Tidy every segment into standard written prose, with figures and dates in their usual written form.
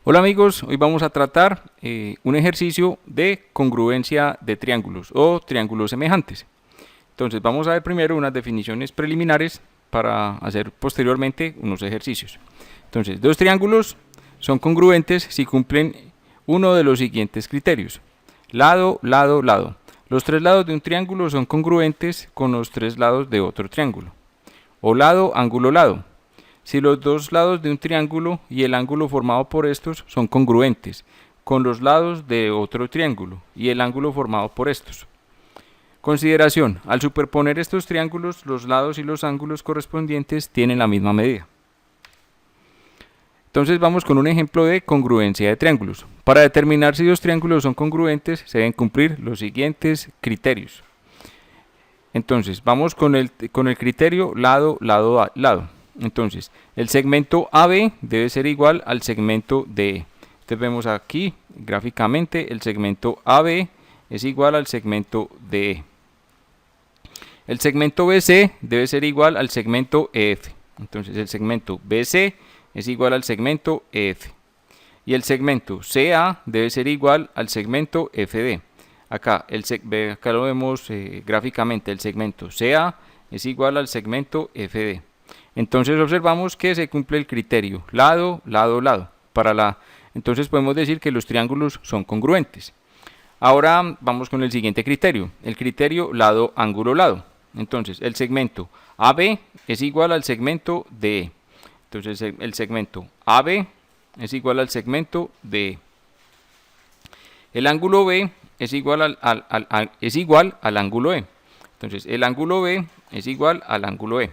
Hola amigos, hoy vamos a tratar un ejercicio de congruencia de triángulos o triángulos semejantes. Entonces vamos a ver primero unas definiciones preliminares para hacer posteriormente unos ejercicios. Entonces, dos triángulos son congruentes si cumplen uno de los siguientes criterios. Lado, lado, lado. Los tres lados de un triángulo son congruentes con los tres lados de otro triángulo. O lado, ángulo, lado. Si los dos lados de un triángulo y el ángulo formado por estos son congruentes con los lados de otro triángulo y el ángulo formado por estos. Consideración: al superponer estos triángulos, los lados y los ángulos correspondientes tienen la misma medida. Entonces vamos con un ejemplo de congruencia de triángulos. Para determinar si dos triángulos son congruentes, se deben cumplir los siguientes criterios. Entonces vamos con el criterio lado, lado, lado. Entonces, el segmento AB debe ser igual al segmento DE. Entonces vemos aquí gráficamente el segmento AB es igual al segmento DE. El segmento BC debe ser igual al segmento EF. Entonces el segmento BC es igual al segmento EF. Y el segmento CA debe ser igual al segmento FD. Acá lo vemos gráficamente, el segmento CA es igual al segmento FD. Entonces observamos que se cumple el criterio lado, lado, lado. Entonces podemos decir que los triángulos son congruentes. Ahora vamos con el siguiente criterio, el criterio lado, ángulo, lado. Entonces el segmento AB es igual al segmento DE. Entonces el segmento AB es igual al segmento DE. El ángulo B es igual al ángulo E. Entonces el ángulo B es igual al ángulo E.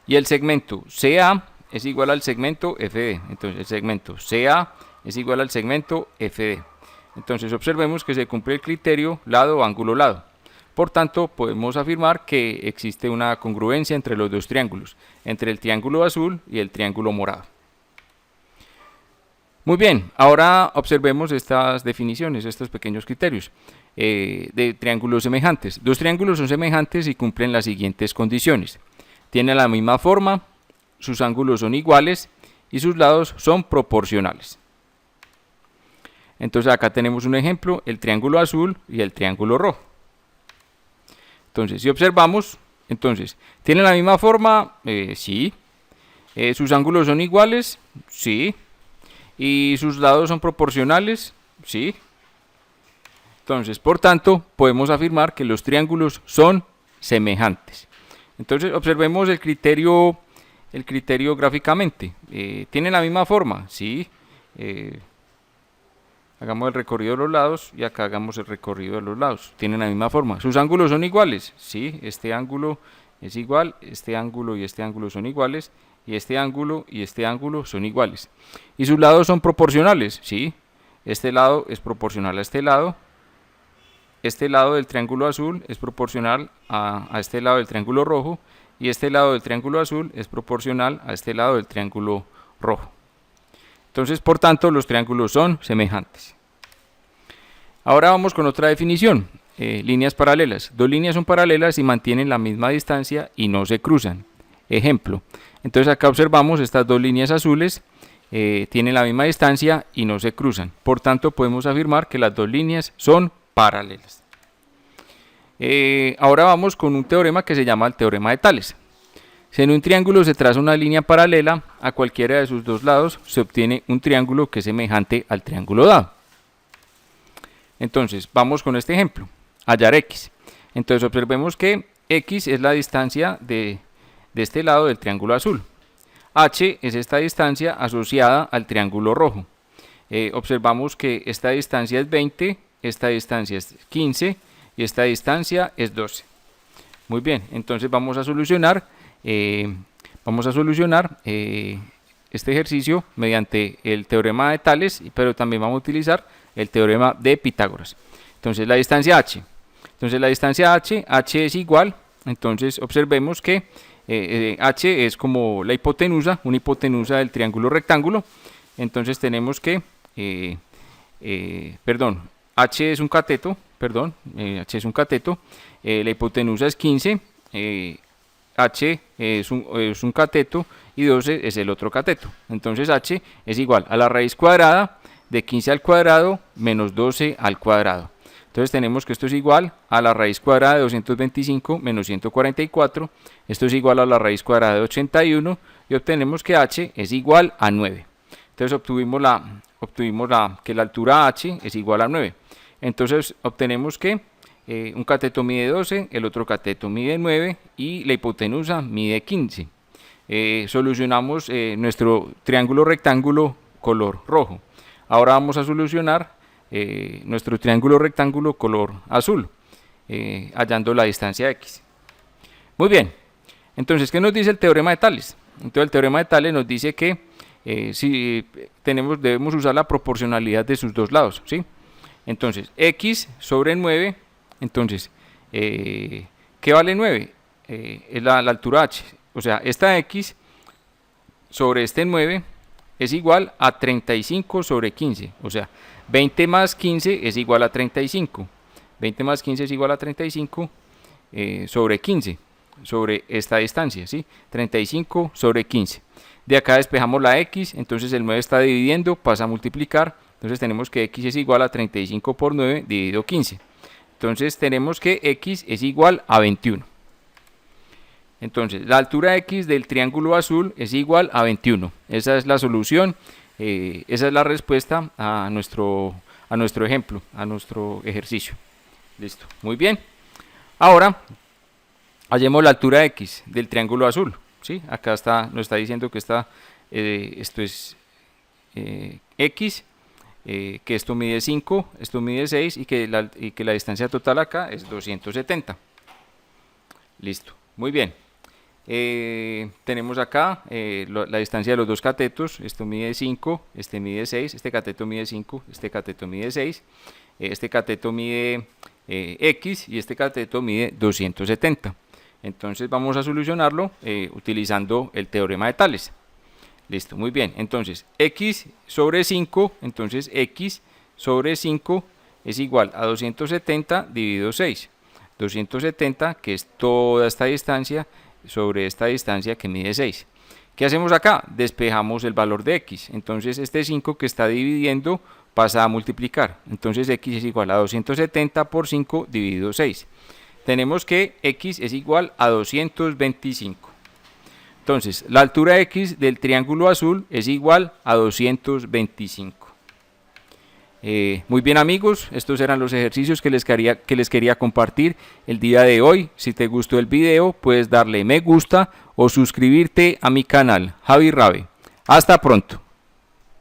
Y el segmento CA es igual al segmento FD. Entonces el segmento CA es igual al segmento FD. Entonces observemos que se cumple el criterio lado, ángulo, lado. Por tanto, podemos afirmar que existe una congruencia entre los dos triángulos, entre el triángulo azul y el triángulo morado. Muy bien, ahora observemos estas definiciones, estos pequeños criterios de triángulos semejantes. Dos triángulos son semejantes y cumplen las siguientes condiciones. Tienen la misma forma, sus ángulos son iguales y sus lados son proporcionales. Entonces acá tenemos un ejemplo, el triángulo azul y el triángulo rojo. Entonces si observamos, ¿tienen la misma forma? Sí. ¿Sus ángulos son iguales? Sí. ¿Y sus lados son proporcionales? Sí. Entonces, por tanto, podemos afirmar que los triángulos son semejantes. Entonces observemos el criterio gráficamente. ¿Tienen la misma forma? Sí. Hagamos el recorrido de los lados y acá hagamos el recorrido de los lados. ¿Tienen la misma forma? ¿Sus ángulos son iguales? Sí, este ángulo es igual, este ángulo y este ángulo son iguales, y este ángulo y este ángulo son iguales. ¿Y sus lados son proporcionales? Sí, este lado es proporcional a este lado. Este lado del triángulo azul es proporcional a este lado del triángulo rojo y este lado del triángulo azul es proporcional a este lado del triángulo rojo. Entonces, por tanto, los triángulos son semejantes. Ahora vamos con otra definición, líneas paralelas. Dos líneas son paralelas y mantienen la misma distancia y no se cruzan. Ejemplo, entonces acá observamos estas dos líneas azules tienen la misma distancia y no se cruzan. Por tanto, podemos afirmar que las dos líneas son paralelas. Ahora vamos con un teorema que se llama el teorema de Tales. Si en un triángulo se traza una línea paralela a cualquiera de sus dos lados, se obtiene un triángulo que es semejante al triángulo dado. Entonces, vamos con este ejemplo, hallar x. Entonces observemos que x es la distancia de este lado del triángulo azul. H es esta distancia asociada al triángulo rojo. Observamos que esta distancia es 20, esta distancia es 15 y esta distancia es 12. Muy bien, entonces vamos a solucionar este ejercicio mediante el teorema de Tales, pero también vamos a utilizar el teorema de Pitágoras. Entonces la distancia h. Entonces la distancia h es igual. Entonces observemos que h es como la hipotenusa, una hipotenusa del triángulo rectángulo. Entonces tenemos que, h es un cateto, la hipotenusa es 15, h es un cateto y 12 es el otro cateto. Entonces h es igual a la raíz cuadrada de 15 al cuadrado menos 12 al cuadrado. Entonces tenemos que esto es igual a la raíz cuadrada de 225 menos 144. Esto es igual a la raíz cuadrada de 81 y obtenemos que h es igual a 9. Entonces obtuvimos que la altura h es igual a 9. Entonces obtenemos que un cateto mide 12, el otro cateto mide 9 y la hipotenusa mide 15. Solucionamos nuestro triángulo rectángulo color rojo. Ahora vamos a solucionar nuestro triángulo rectángulo color azul, hallando la distancia x. Muy bien, entonces, ¿qué nos dice el teorema de Tales? Entonces el teorema de Tales nos dice que si debemos usar la proporcionalidad de sus dos lados, ¿sí? Entonces, x sobre 9, entonces, ¿qué vale 9? Es la altura h, o sea, esta x sobre este 9 es igual a 35 sobre 15, o sea, 20 más 15 es igual a 35, 20 más 15 es igual a 35 sobre 15, sobre esta distancia, ¿sí? 35 sobre 15. De acá despejamos la x, entonces el 9 está dividiendo, pasa a multiplicar, entonces tenemos que x es igual a 35 por 9 dividido 15. Entonces tenemos que x es igual a 21. Entonces la altura x del triángulo azul es igual a 21. Esa es la solución, esa es la respuesta a nuestro ejemplo, a nuestro ejercicio. Listo, muy bien. Ahora hallemos la altura x del triángulo azul. ¿Sí? Acá nos está diciendo que esto es x, que esto mide 5, esto mide 6 y que la distancia total acá es 270. Listo, muy bien. Tenemos acá la distancia de los dos catetos, esto mide 5, este mide 6, este cateto mide 5, este cateto mide 6, este cateto mide x y este cateto mide 270. Entonces vamos a solucionarlo utilizando el teorema de Tales. Listo, muy bien. Entonces x sobre 5, entonces x sobre 5 es igual a 270 dividido 6. 270, que es toda esta distancia, sobre esta distancia que mide 6. ¿Qué hacemos acá? Despejamos el valor de x. Entonces este 5 que está dividiendo pasa a multiplicar. Entonces x es igual a 270 por 5 dividido 6. Tenemos que x es igual a 225. Entonces, la altura x del triángulo azul es igual a 225. Muy bien amigos, estos eran los ejercicios que les quería compartir el día de hoy. Si te gustó el video, puedes darle me gusta o suscribirte a mi canal, Javi Rabe. Hasta pronto.